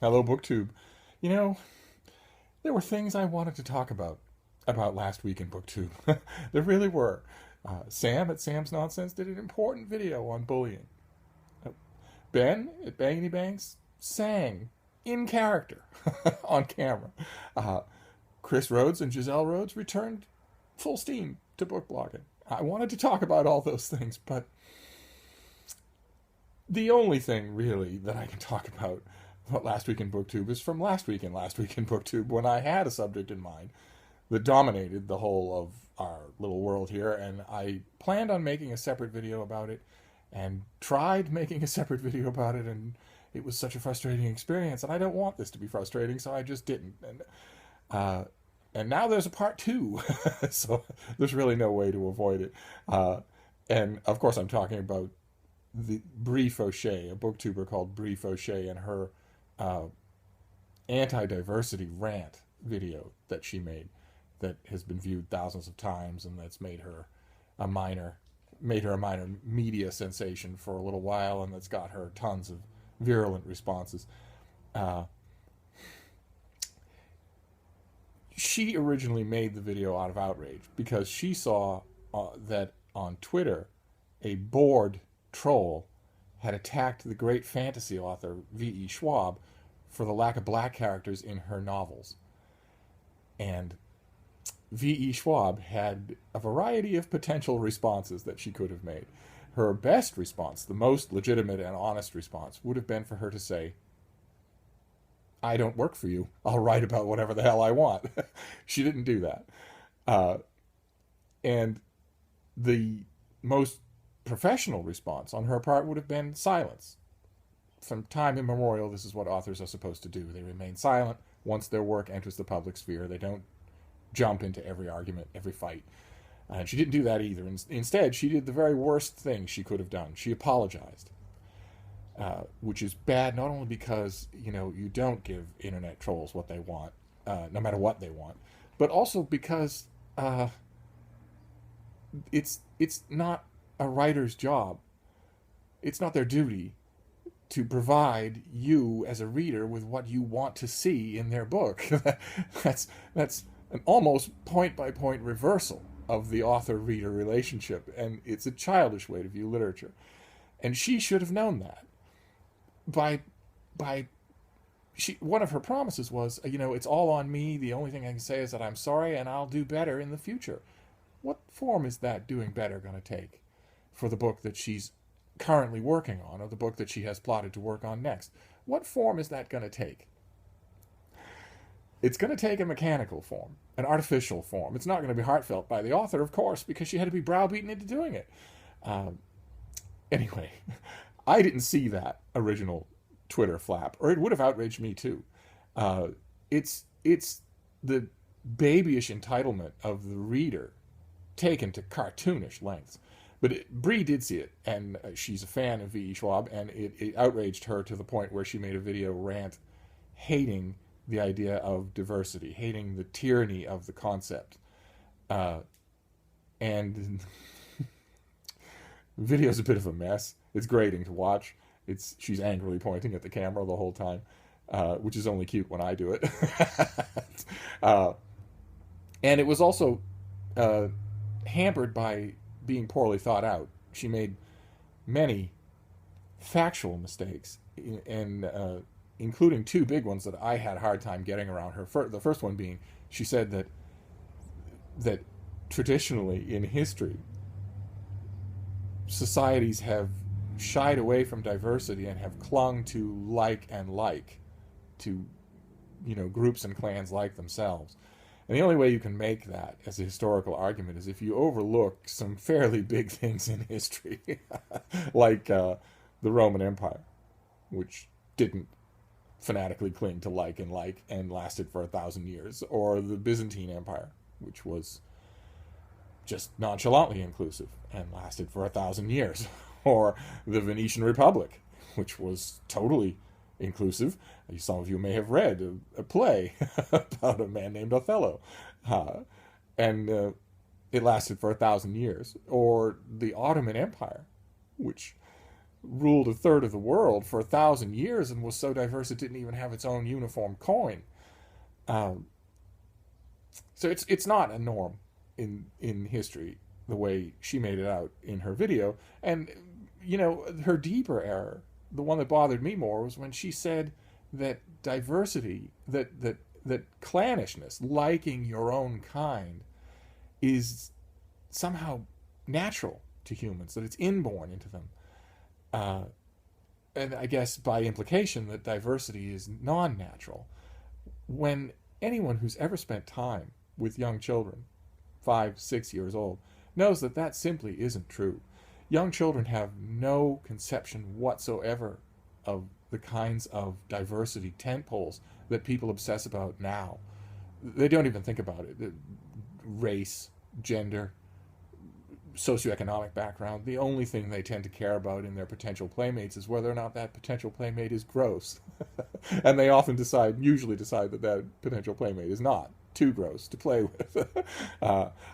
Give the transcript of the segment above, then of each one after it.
Hello, BookTube. You know, there were things I wanted to talk about last week in BookTube. There really were. Sam at Sam's Nonsense did an important video on bullying. Uh, Ben at Bangity Banks sang in character on camera. Uh, Chris Rhodes and Giselle Rhodes returned full steam to book blogging. I wanted to talk about all those things, but the only thing really that I can talk about last week in BookTube is from last week in BookTube when I had a subject in mind that dominated the whole of our little world here, and I planned on making a separate video about it and tried making a separate video about it, and it was such a frustrating experience, and I don't want this to be frustrating, so I just didn't. And now there's a part two, so there's really no way to avoid it. And of course, I'm talking about the Brie Fauché, a booktuber called Brie Fauché, and her uh, anti-diversity rant video that she made that has been viewed thousands of times, and that's a minor made her a minor media sensation for a little while, and that's got her tons of virulent responses. Uh, she originally made the video out of outrage because she saw that on Twitter a bored troll had attacked the great fantasy author V.E. Schwab for the lack of black characters in her novels. And V.E. Schwab had a variety of potential responses that she could have made. Her best response, the most legitimate and honest response, would have been for her to say, I don't work for you. I'll write about whatever the hell I want. She didn't do that. Uh, and the most professional response on her part would have been silence. From time immemorial, this is what authors are supposed to do. They remain silent once their work enters the public sphere. They don't jump into every argument, every fight. And she didn't do that either. Instead, she did the very worst thing she could have done. She apologized, which is bad not only because, you don't give internet trolls what they want, no matter what they want, but also because it's not a writer's job. It's not their duty to provide you as a reader with what you want to see in their book. that's an almost point by point reversal of the author-reader relationship, and it's a childish way to view literature. And she should have known that. One of her promises was, it's all on me. The only thing I can say is that I'm sorry, and I'll do better in the future. What form is that doing better going to take for the book that she's currently working on, or the book that she has plotted to work on next? What form is that going to take? It's going to take a mechanical form, an artificial form. It's not going to be heartfelt by the author, of course, because she had to be browbeaten into doing it. Anyway, I didn't see that original Twitter flap, or it would have outraged me too. It's the babyish entitlement of the reader taken to cartoonish lengths. But Brie did see it, and she's a fan of V.E. Schwab, and it outraged her to the point where she made a video rant hating the idea of diversity, hating the tyranny of the concept. And the video's a bit of a mess. It's grating to watch. She's angrily pointing at the camera the whole time, which is only cute when I do it. And it was also hampered by being poorly thought out. She made many factual mistakes, and including two big ones that I had a hard time getting around her. The first one being, she said that traditionally in history, societies have shied away from diversity and have clung to to groups and clans like themselves. And the only way you can make that as a historical argument is if you overlook some fairly big things in history, like the Roman Empire, which didn't fanatically cling to and lasted for 1,000 years, or the Byzantine Empire, which was just nonchalantly inclusive and lasted for 1,000 years, or the Venetian Republic, which was totally inclusive. Some of you may have read a play about a man named Othello, and it lasted for 1,000 years. Or the Ottoman Empire, which ruled a third of the world for 1,000 years and was so diverse it didn't even have its own uniform coin. Um, so it's not a norm in history the way she made it out in her video. And her deeper error, the one that bothered me more, was when she said that diversity, that clannishness, liking your own kind, is somehow natural to humans, that it's inborn into them. Uh, and I guess by implication that diversity is non-natural. When anyone who's ever spent time with young children, 5, 6 years old, knows that that simply isn't true. Young children have no conception whatsoever of the kinds of diversity tentpoles that people obsess about now. They don't even think about it. Race, gender, socioeconomic background. The only thing they tend to care about in their potential playmates is whether or not that potential playmate is gross. And they often usually decide that that potential playmate is not too gross to play with.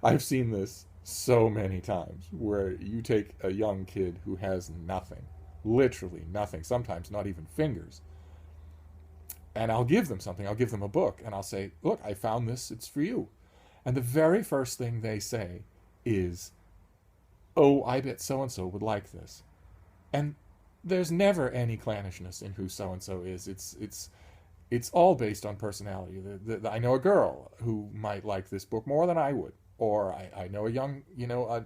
I've seen this so many times where you take a young kid who has nothing, literally nothing, sometimes not even fingers, and I'll give them something. I'll give them a book, and I'll say, look, I found this, it's for you. And the very first thing they say is, oh, I bet so-and-so would like this. And there's never any clannishness in who so-and-so is. It's all based on personality. I know a girl who might like this book more than I would. Or I know a young,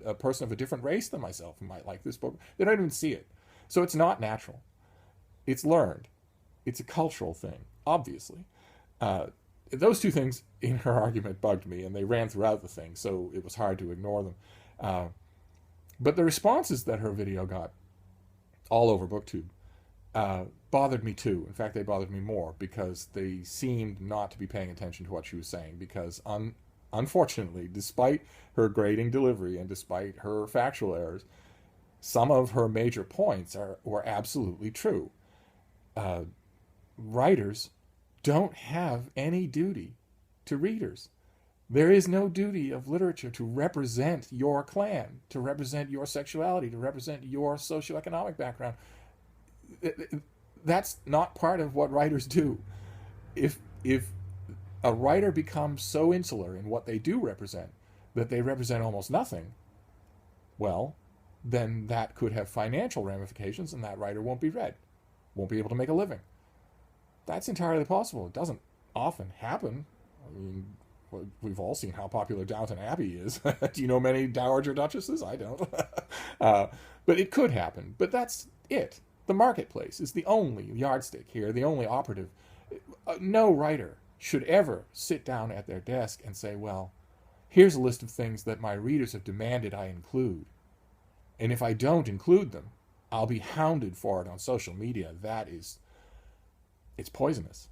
a person of a different race than myself who might like this book. They don't even see it. So it's not natural. It's learned. It's a cultural thing, obviously. Those two things in her argument bugged me, and they ran throughout the thing, so it was hard to ignore them. But the responses that her video got all over BookTube bothered me too. In fact, they bothered me more because they seemed not to be paying attention to what she was saying. Because unfortunately, despite her grading delivery and despite her factual errors, some of her major points were absolutely true. Writers don't have any duty to readers. There is no duty of literature to represent your clan, to represent your sexuality, to represent your socioeconomic background. That's not part of what writers do. If a writer becomes so insular in what they do represent that they represent almost nothing, well, then that could have financial ramifications, and that writer won't be read, won't be able to make a living. That's entirely possible. It doesn't often happen. I mean, we've all seen how popular Downton Abbey is. Do you know many Dowager Duchesses? I don't. But it could happen. But that's it. The marketplace is the only yardstick here, the only operative. No writer should ever sit down at their desk and say, well, here's a list of things that my readers have demanded I include. And if I don't include them, I'll be hounded for it on social media. It's poisonous.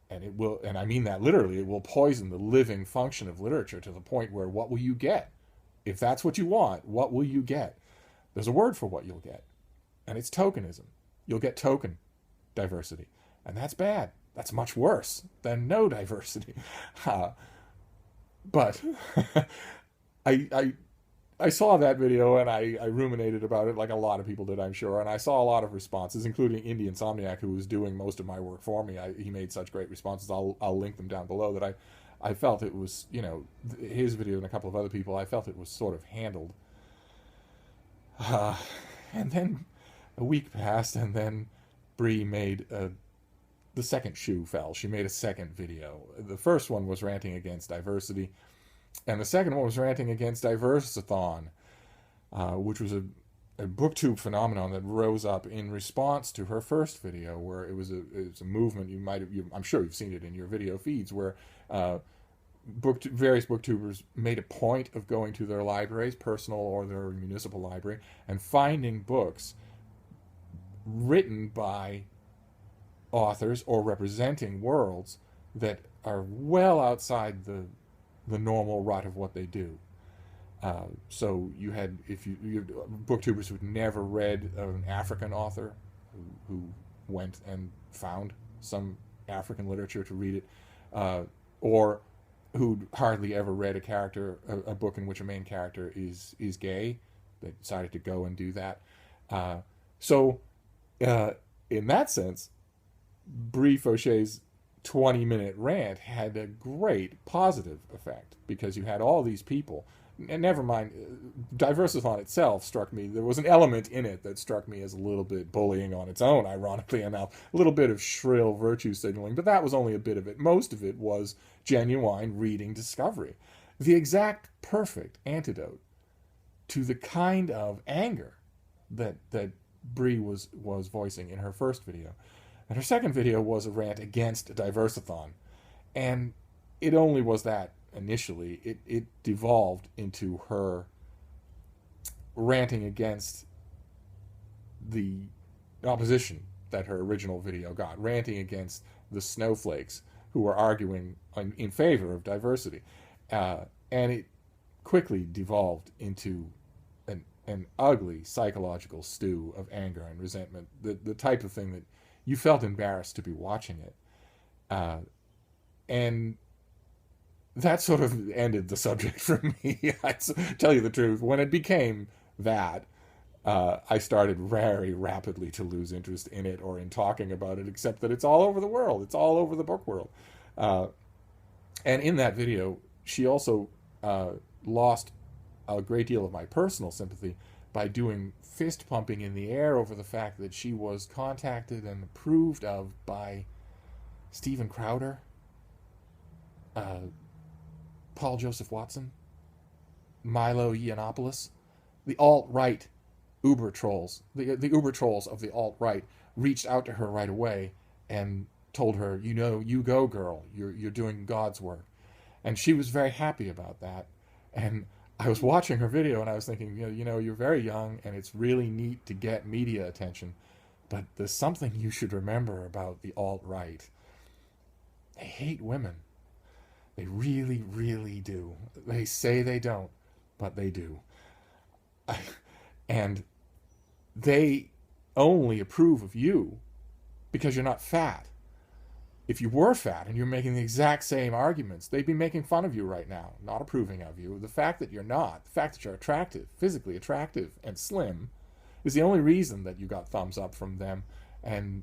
And it will, and I mean that literally, it will poison the living function of literature to the point where what will you get? If that's what you want, what will you get? There's a word for what you'll get, and it's tokenism. You'll get token diversity, and that's bad. That's much worse than no diversity. But I saw that video and I ruminated about it like a lot of people did, I'm sure. And I saw a lot of responses, including Insomniac, who was doing most of my work for me. He made such great responses. I'll link them down below. That I felt it was, his video and a couple of other people, I felt it was sort of handled. And then a week passed, and then Bree made the second shoe fell. She made a second video. The first one was ranting against diversity, and the second one was ranting against Diverse-athon, which was a BookTube phenomenon that rose up in response to her first video, where it was a movement. I'm sure you've seen it in your video feeds, where various booktubers made a point of going to their libraries, personal or their municipal library, and finding books written by authors or representing worlds that are well outside the normal rut of what they do. So you had booktubers who'd never read an African author who went and found some African literature to read it, or who'd hardly ever read a book in which a main character is gay. They decided to go and do that. So uh, in that sense, Brie Fauchet's 20-minute rant had a great positive effect because you had all these people. And never mind, Diverse-athon itself struck me. There was an element in it that struck me as a little bit bullying on its own, ironically enough. A little bit of shrill virtue signaling, but that was only a bit of it. Most of it was genuine reading discovery. The exact perfect antidote to the kind of anger that Brie was voicing in her first video. And her second video was a rant against Diverse-athon. And it only was that initially. It devolved into her ranting against the opposition that her original video got, ranting against the snowflakes who were arguing in favor of diversity. And it quickly devolved into an ugly psychological stew of anger and resentment, the type of thing that you felt embarrassed to be watching it. And that sort of ended the subject for me. I tell you the truth, when it became that, I started very rapidly to lose interest in it or in talking about it, except that it's all over the world. It's all over the book world. And in that video, she also lost a great deal of my personal sympathy by doing fist pumping in the air over the fact that she was contacted and approved of by Steven Crowder, Paul Joseph Watson, Milo Yiannopoulos, the alt-right Uber trolls. The Uber trolls of the alt-right reached out to her right away and told her, you go, girl. You're doing God's work. And she was very happy about that. And I was watching her video and I was thinking, you're very young and it's really neat to get media attention, but there's something you should remember about the alt-right. They hate women. They really, really do. They say they don't, but they do. And they only approve of you because you're not fat. If you were fat and you're making the exact same arguments, they'd be making fun of you right now, not approving of you. The fact that you're not, the fact that you're attractive, physically attractive and slim, is the only reason that you got thumbs up from them. And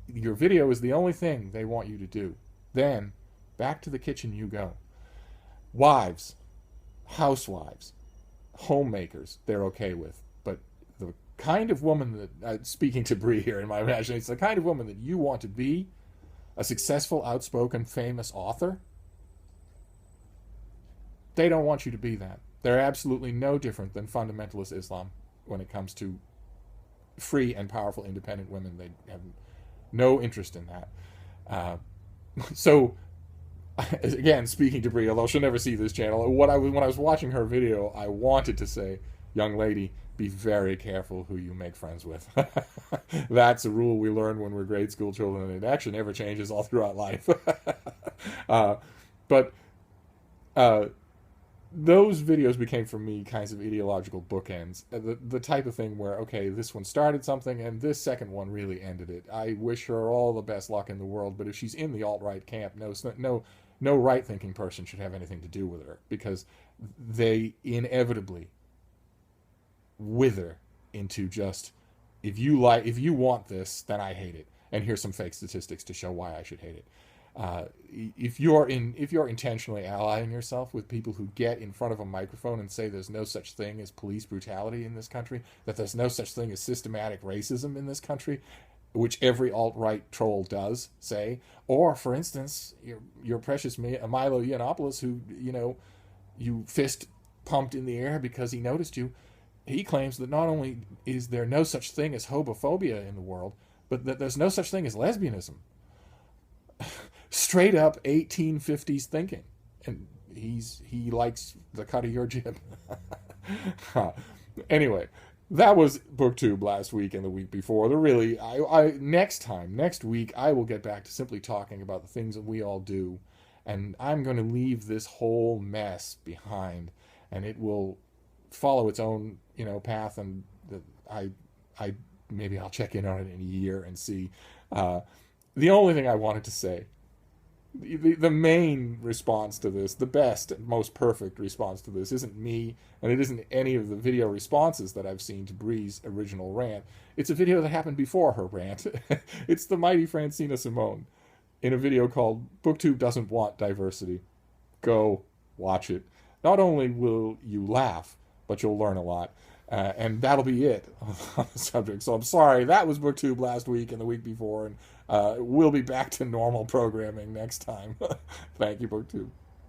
your video is the only thing they want you to do. Then, back to the kitchen you go. Wives, housewives, homemakers, they're okay with. But the kind of woman that, speaking to Brie here in my imagination, it's the kind of woman that you want to be, a successful, outspoken, famous author, they don't want you to be that. They're absolutely no different than fundamentalist Islam when it comes to free and powerful, independent women. They have no interest in that. So, again, speaking to Brie, although she'll never see this channel, when I was watching her video, I wanted to say, young lady, be very careful who you make friends with. That's a rule we learn when we're grade school children, and it actually never changes all throughout life. But those videos became for me kinds of ideological bookends. The type of thing where, okay, this one started something and this second one really ended it. I wish her all the best luck in the world, but if she's in the alt-right camp, no right-thinking person should have anything to do with her, because they inevitably wither into just, if you want this, then I hate it, and here's some fake statistics to show why I should hate it. If you're intentionally allying yourself with people who get in front of a microphone and say there's no such thing as police brutality in this country, that there's no such thing as systematic racism in this country, which every alt-right troll does say, or for instance, your precious Milo Yiannopoulos, who you fist pumped in the air because he noticed you. He claims that not only is there no such thing as homophobia in the world, but that there's no such thing as lesbianism. Straight up 1850s thinking. And he likes the cut of your jib. Anyway, that was BookTube last week and the week before. Next week, I will get back to simply talking about the things that we all do. And I'm going to leave this whole mess behind. And it will follow its own, path, and I maybe I'll check in on it in a year and see. The only thing I wanted to say The main response to this, the best and most perfect response to this, isn't me, and it isn't any of the video responses that I've seen to Bree's original rant. It's a video that happened before her rant. It's the mighty Francina Simone in a video called "BookTube Doesn't Want Diversity." Go watch it. Not only will you laugh, but you'll learn a lot. And that'll be it on the subject. So I'm sorry, that was BookTube last week and the week before, and we'll be back to normal programming next time. Thank you, BookTube.